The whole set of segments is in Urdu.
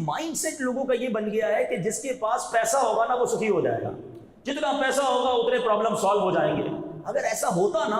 مائنڈ سیٹ لوگوں کا یہ بن گیا ہے کہ جس کے پاس پیسہ ہوگا نا وہ سخی ہو جائے گا، جتنا پیسہ ہوگا اتنے پرابلم سالو ہو جائیں گے۔ اگر ایسا ہوتا نا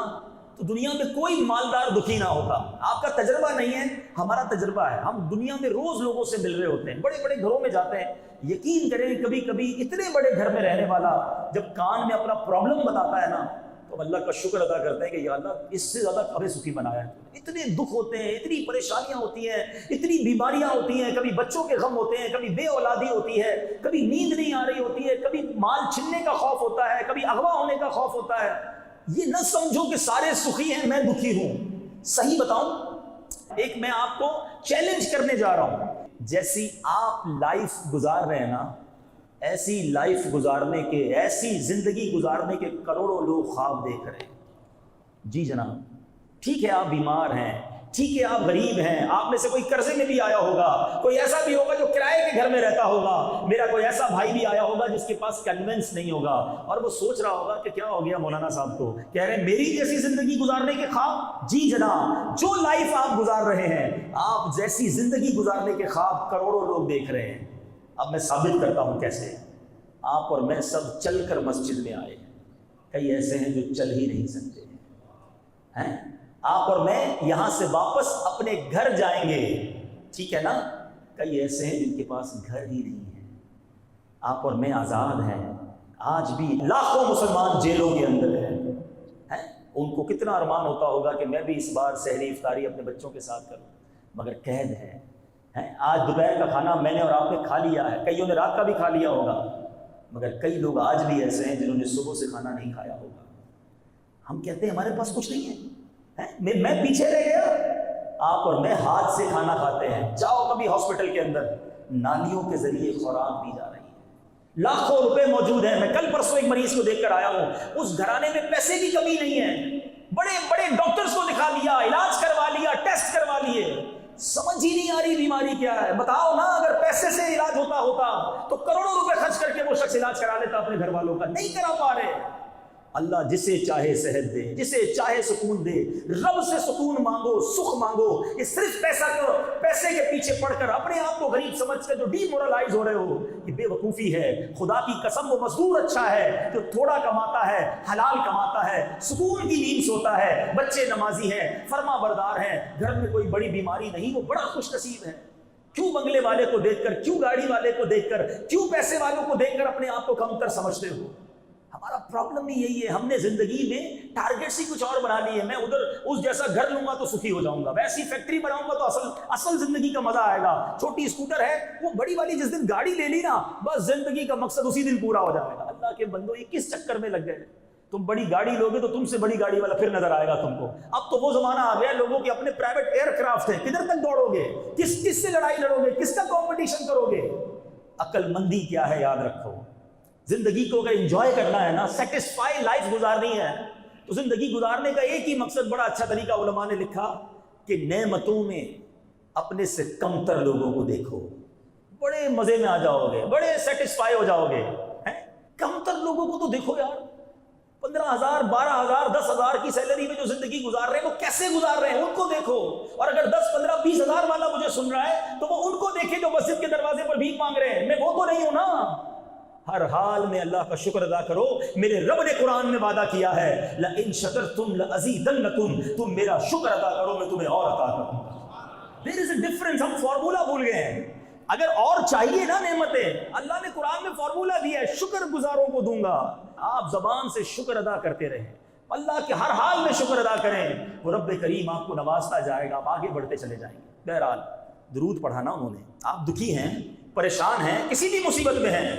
تو دنیا میں کوئی مالدار دکھی نہ ہوتا۔ آپ کا تجربہ نہیں ہے، ہمارا تجربہ ہے۔ ہم دنیا میں روز لوگوں سے مل رہے ہوتے ہیں، بڑے بڑے گھروں میں جاتے ہیں۔ یقین کریں کبھی کبھی اتنے بڑے گھر میں رہنے والا جب کان میں اپنا پرابلم بتاتا ہے نا تو اللہ کا شکر ادا کرتے ہیں کہ یا اللہ اس سے زیادہ ہمیں سکھی بنایا ہے۔ اتنے دکھ ہوتے ہیں، اتنی پریشانیاں ہوتی ہیں، اتنی بیماریاں ہوتی ہیں، کبھی بچوں کے غم ہوتے ہیں، کبھی بے اولادی ہوتی ہے، کبھی نیند نہیں آ رہی ہوتی ہے، کبھی مال چھننے کا خوف ہوتا ہے، کبھی اغوا ہونے کا خوف ہوتا ہے۔ یہ نہ سمجھو کہ سارے سخی ہیں میں دکھی ہوں۔ صحیح بتاؤں، ایک میں آپ کو چیلنج کرنے جا رہا ہوں، جیسی آپ لائف گزار رہے ہیں نا ایسی لائف گزارنے کے، ایسی زندگی گزارنے کے کروڑوں لوگ خواب دیکھ رہے ہیں۔ جی جناب، ٹھیک ہے آپ بیمار ہیں، ٹھیک ہے آپ غریب ہیں، آپ میں سے کوئی قرضے میں بھی آیا ہوگا، کوئی ایسا بھی ہوگا جو کرائے کے گھر میں رہتا ہوگا، میرا کوئی ایسا بھائی بھی آیا ہوگا جس کے پاس کنوینس نہیں ہوگا اور وہ سوچ رہا ہوگا کہ کیا ہو گیا مولانا صاحب کو، کہہ رہے ہیں میری جیسی زندگی گزارنے کے خواب۔ جی جناب، جو لائف آپ گزار رہے ہیں آپ جیسی زندگی گزارنے کے خواب کروڑوں لوگ دیکھ رہے ہیں۔ اب میں ثابت کرتا ہوں کیسے۔ آپ اور میں سب چل کر مسجد میں آئے ہیں، کئی ایسے ہیں جو چل ہی نہیں سکتے ہیں۔ آپ اور میں یہاں سے واپس اپنے گھر جائیں گے، ٹھیک ہے نا، کئی ایسے ہیں جن کے پاس گھر ہی نہیں ہے۔ آپ اور میں آزاد ہیں، آج بھی لاکھوں مسلمان جیلوں کے اندر ہیں۔ ان کو کتنا ارمان ہوتا ہوگا کہ میں بھی اس بار سحری افطاری اپنے بچوں کے ساتھ کروں، مگر قید ہے۔ آج دوپہر کا کھانا میں نے اور آپ نے کھا لیا ہے، کئیوں نے رات کا بھی کھا لیا ہوگا، مگر کئی لوگ آج بھی ایسے ہیں جنہوں نے صبح سے کھانا نہیں کھایا ہوگا۔ ہم کہتے ہیں ہمارے پاس کچھ نہیں ہے، میں پیچھے رہ گیا۔ آپ اور میں ہاتھ سے کھانا کھاتے ہیں۔ جاؤ کبھی ہاسپٹل کے اندر، نالیوں کے ذریعے خوراک دی جا رہی ہے، لاکھوں روپے موجود ہیں۔ میں کل پرسوں ایک مریض کو دیکھ کر آیا ہوں، اس گھرانے میں پیسے کی کمی نہیں ہے، بڑے بڑے ڈاکٹرز کو دکھا لیا، علاج کروا لیا، ٹیسٹ کروا لیے، سمجھ ہی نہیں آ رہی بیماری کیا ہے۔ بتاؤ نا، اگر پیسے سے علاج ہوتا تو کروڑوں روپے خرچ کر کے وہ شخص علاج کرا لیتا اپنے گھر والوں کا، نہیں کرا پا رہے۔ اللہ جسے چاہے صحت دے، جسے چاہے سکون دے۔ رب سے سکون مانگو، سکھ مانگو۔ یہ صرف پیسے کے پیچھے پڑ کر اپنے آپ کو غریب سمجھ کر جو ڈی مورلائز ہو رہے ہو، یہ بے وقوفی ہے۔ خدا کی قسم وہ مزدور اچھا ہے جو تھوڑا کماتا ہے، حلال کماتا ہے، سکون کی نیند سوتا ہے، بچے نمازی ہیں، فرما بردار ہیں، گھر میں کوئی بڑی بیماری نہیں، وہ بڑا خوش نصیب ہے۔ کیوں بنگلے والے کو دیکھ کر، کیوں گاڑی والے کو دیکھ کر، کیوں پیسے والوں کو دیکھ کر اپنے آپ کو کم تر سمجھتے ہو؟ ہمارا پرابلم بھی یہی ہے، ہم نے زندگی میں ٹارگیٹس ہی کچھ اور بنا لیے۔ میں ادھر اس جیسا گھر لوں گا تو سخی ہو جاؤں گا، ویسی فیکٹری بناؤں گا تو اصل زندگی کا مزہ آئے گا۔ چھوٹی اسکوٹر ہے، وہ بڑی والی جس دن گاڑی لے لی نا، بس زندگی کا مقصد اسی دن پورا ہو جائے گا۔ اللہ کے بندو، یہ کس چکر میں لگ گئے؟ تم بڑی گاڑی لوگے تو تم سے بڑی گاڑی والا پھر نظر آئے گا تم کو۔ اب تو وہ زمانہ آ گیا لوگوں کے اپنے پرائیویٹ ایئر کرافٹ ہیں، کدھر تک دوڑو گے؟ کس سے لڑائی لڑو گے؟ کس کا کمپٹیشن کرو گے؟ عقل مندی کیا ہے یاد رکھو۔ زندگی کو اگر انجوائے کرنا ہے نا، سیٹسفائی لائف گزارنی ہے، تو زندگی گزارنے کا ایک ہی مقصد، بڑا اچھا طریقہ علماء نے لکھا کہ نعمتوں میں اپنے سے کمتر لوگوں کو دیکھو، بڑے مزے میں آ جاؤ گے، بڑے سیٹسفائی ہو جاؤ گے۔ کمتر لوگوں کو تو دیکھو یار، 15,000 12,000 10,000 کی سیلری میں جو زندگی گزار رہے ہیں وہ کیسے گزار رہے ہیں، ان کو دیکھو۔ اور اگر 10 15 20,000 والا مجھے سن رہا ہے تو وہ ان کو دیکھے جو مسجد کے دروازے پر بھیک مانگ رہے ہیں، میں وہ تو نہیں ہوں نا۔ ہر حال میں اللہ کا شکر ادا کرو۔ میرے رب نے قرآن میں وعدہ کیا ہے، لَإِن شَكَرْتُمْ لَأَزِيدَنَّكُمْ، تم میرا شکر ادا کرو میں تمہیں اور عطا کروں گا۔ There is a difference، ہم فارمولہ بھول گئے ہیں۔ اگر اور چاہیے نا نعمتیں، اللہ نے قرآن میں فارمولہ دیا ہے، شکر گزاروں کو دوں گا۔ آپ زبان سے شکر ادا کرتے رہیں، اللہ کے ہر حال میں شکر ادا کریں، وہ رب کریم آپ کو نوازتا جائے گا، آپ آگے بڑھتے چلے جائیں گے۔ بہرحال درود پڑھانا انہوں نے، آپ دکھی ہیں، پریشان ہیں، کسی بھی مصیبت میں ہیں،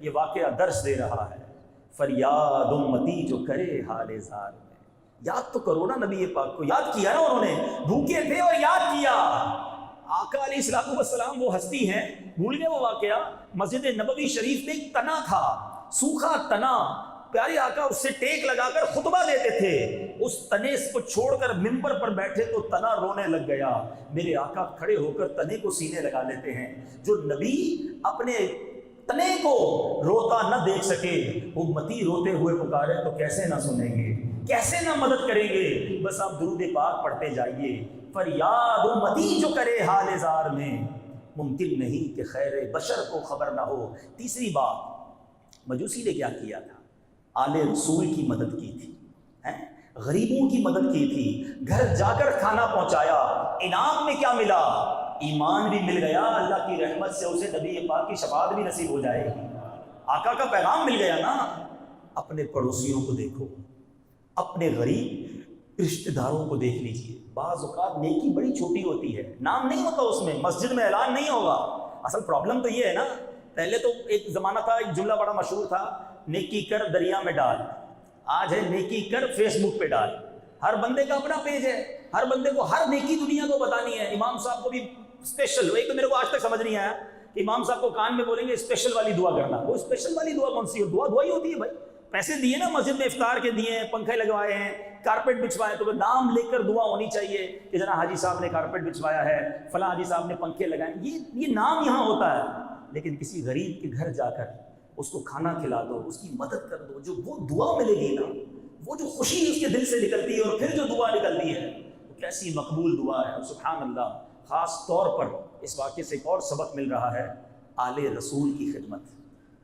یہ واقعہ درس دے رہا ہے۔ فریاد امتی جو کرے حال زار میں، یاد تو کرو نا نبی پاک کو، یاد کیا نا انہوں نے، بھوکے تھے اور یاد کیا۔ آقا علیہ الصلوۃ والسلام وہ ہستی ہیں، بھول گئے وہ واقعہ؟ مسجد نبوی شریف میں ایک تنا تھا، سوکھا تنا، پیارے آقا اس سے ٹیک لگا کر خطبہ دیتے تھے، اس تنے کو چھوڑ کر منبر پر بیٹھے تو تنا رونے لگ گیا۔ میرے آقا کھڑے ہو کر تنے کو سینے لگا لیتے ہیں۔ جو نبی اپنے تنے کو روتا نہ دیکھ سکے، امتی روتے ہوئے پکارے تو کیسے نہ سنیں گے، کیسے نہ مدد کریں گے؟ بس آپ درود پاک پڑھتے جائیے۔ فریاد امتی جو کرے حال زار میں، ممکن نہیں کہ خیر بشر کو خبر نہ ہو۔ تیسری بات، مجوسی نے کیا کیا تھا؟ آل رسول کی مدد کی تھی، غریبوں کی مدد کی تھی، گھر جا کر کھانا پہنچایا۔ انعام میں کیا ملا؟ ایمان بھی مل گیا، اللہ کی رحمت سے اسے نبی پاک کی شفاعت بھی نصیب ہو جائے گی، آقا کا پیغام مل گیا نا۔ اپنے پڑوسیوں کو دیکھو، اپنے غریب رشتہ داروں کو دیکھ لیجئے۔ بعض اوقات نیکی بڑی چھوٹی ہوتی ہے، نام نہیں ہوتا اس میں، مسجد میں اعلان نہیں ہوگا۔ اصل پرابلم تو یہ ہے نا، پہلے تو ایک زمانہ تھا، ایک جملہ بڑا مشہور تھا، نیکی کر دریا میں ڈال۔ آج ہے نیکی کر فیس بک پہ ڈال۔ ہر بندے کا اپنا پیج ہے، ہر بندے کو ہر نیکی دنیا کو بتانی ہے۔ امام صاحب کو بھی اسپیشل، ایک تو میرے کو آج تک سمجھ نہیں آیا کہ امام صاحب کو کان میں بولیں گے اسپیشل والی دعا کرنا۔ وہ اسپیشل والی دعا کون سی ہے؟ دعا ہی ہوتی ہے بھائی۔ پیسے دیے نا مسجد میں، افطار کے دیے ہیں، پنکھے لگوائے ہیں، کارپیٹ بچھوائے، تو نام لے کر دعا ہونی چاہیے کہ جناب حاجی صاحب نے کارپیٹ بچھوایا ہے، فلاں حاجی صاحب نے پنکھے لگائے۔ یہ نام یہاں ہوتا ہے، لیکن کسی غریب کے گھر جا کر اس کو کھانا کھلا دو، اس کی مدد کر دو، جو وہ دعا ملے گی نا، وہ جو خوشی اس کے دل سے نکلتی ہے اور پھر جو دعا نکلتی ہے وہ کیسی مقبول دعا ہے، سبحان اللہ۔ خاص طور پر اس واقعے سے ایک اور سبق مل رہا ہے، آل رسول کی خدمت۔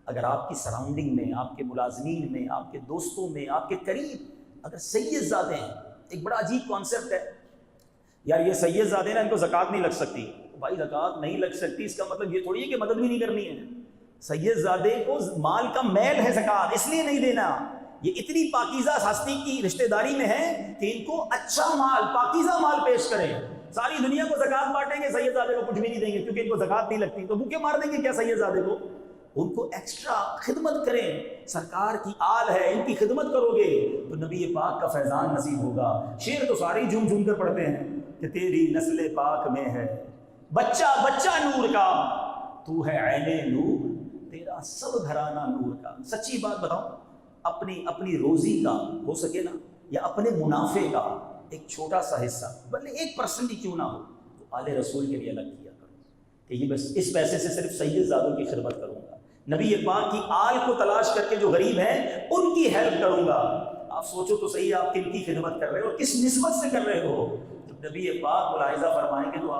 اگر آپ کی سراؤنڈنگ میں، آپ کے ملازمین میں، آپ کے دوستوں میں، آپ کے قریب اگر سید زادے ہیں، ایک بڑا عجیب کانسیپٹ ہے یار، یہ سید زادے نا، ان کو زکوٰۃ نہیں لگ سکتی۔ بھائی زکوٰۃ نہیں لگ سکتی اس کا مطلب یہ تھوڑی ہے کہ مدد بھی نہیں کرنی ہے۔ سید زادے کو مال کا میل ہے زکوٰۃ، اس لیے نہیں دینا۔ یہ اتنی پاکیزہ ہستی کی رشتہ داری میں ہے کہ ان کو اچھا مال، پاکیزہ مال پیش کریں۔ ساری دنیا کو زکوٰۃ بانٹیں گے، سید زادے کو کچھ بھی نہیں دیں گے کیونکہ ان کو زکوٰۃ نہیں لگتی، تو بھوکے مار دیں گے کیا سید زادے کو؟ ان کو ایکسٹرا خدمت کریں، سرکار کی آل ہے، ان کی خدمت کرو گے تو نبی پاک کا فیضان نصیب ہوگا۔ شعر تو سارے جھوم جھوم کر پڑھتے ہیں کہ تیری نسل پاک میں ہے بچہ بچہ نور کا، تو ہے عین نور، تیرا سب گھرانہ نور کا۔ سچی بات بتاؤں، اپنی روزی کا ہو سکے نا، یا اپنے منافع کا ایک چھوٹا سا حصہ، بلکہ 1% ہی کیوں نہ ہو، تو آل رسول کے لیے الگ کیا کرو کہ یہ بس اس پیسے سے صرف سید زادوں کی خدمت کروں گا، نبی پاک کی آل کو تلاش کر کے جو غریب ہیں ان کی ہیلپ کروں گا۔ آپ سوچو تو صحیح، آپ کن کی خدمت کر رہے ہو، کس نسبت سے کر رہے ہو؟ جب نبی پاک ملاحظہ فرمائیں گے تو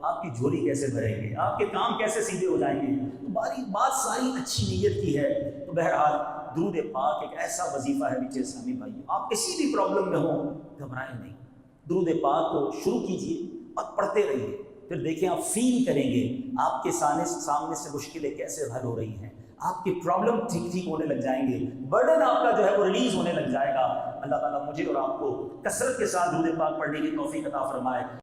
آپ کی جھولی کیسے بھریں گے، آپ کے کام کیسے سیدھے ہو جائیں گے؟ تو بات ساری اچھی نیت کی ہے۔ تو بہرحال درود پاک ایک ایسا وظیفہ ہے میٹھے اسلامی بھائیوں، آپ کسی بھی پرابلم میں ہوں گھبرائیں نہیں، درود پاک کو شروع کیجئے اور پڑھتے رہیے، پھر دیکھیں آپ فیل کریں گے آپ کے سامنے سے مشکلیں کیسے حل ہو رہی ہیں، آپ کی پرابلم ٹھیک ہونے لگ جائیں گے، برڈن آپ کا جو ہے وہ ریلیز ہونے لگ جائے گا۔ اللہ تعالیٰ مجھے اور آپ کو کثرت کے ساتھ درود پاک پڑھنے کی توفیق عطا فرمائے۔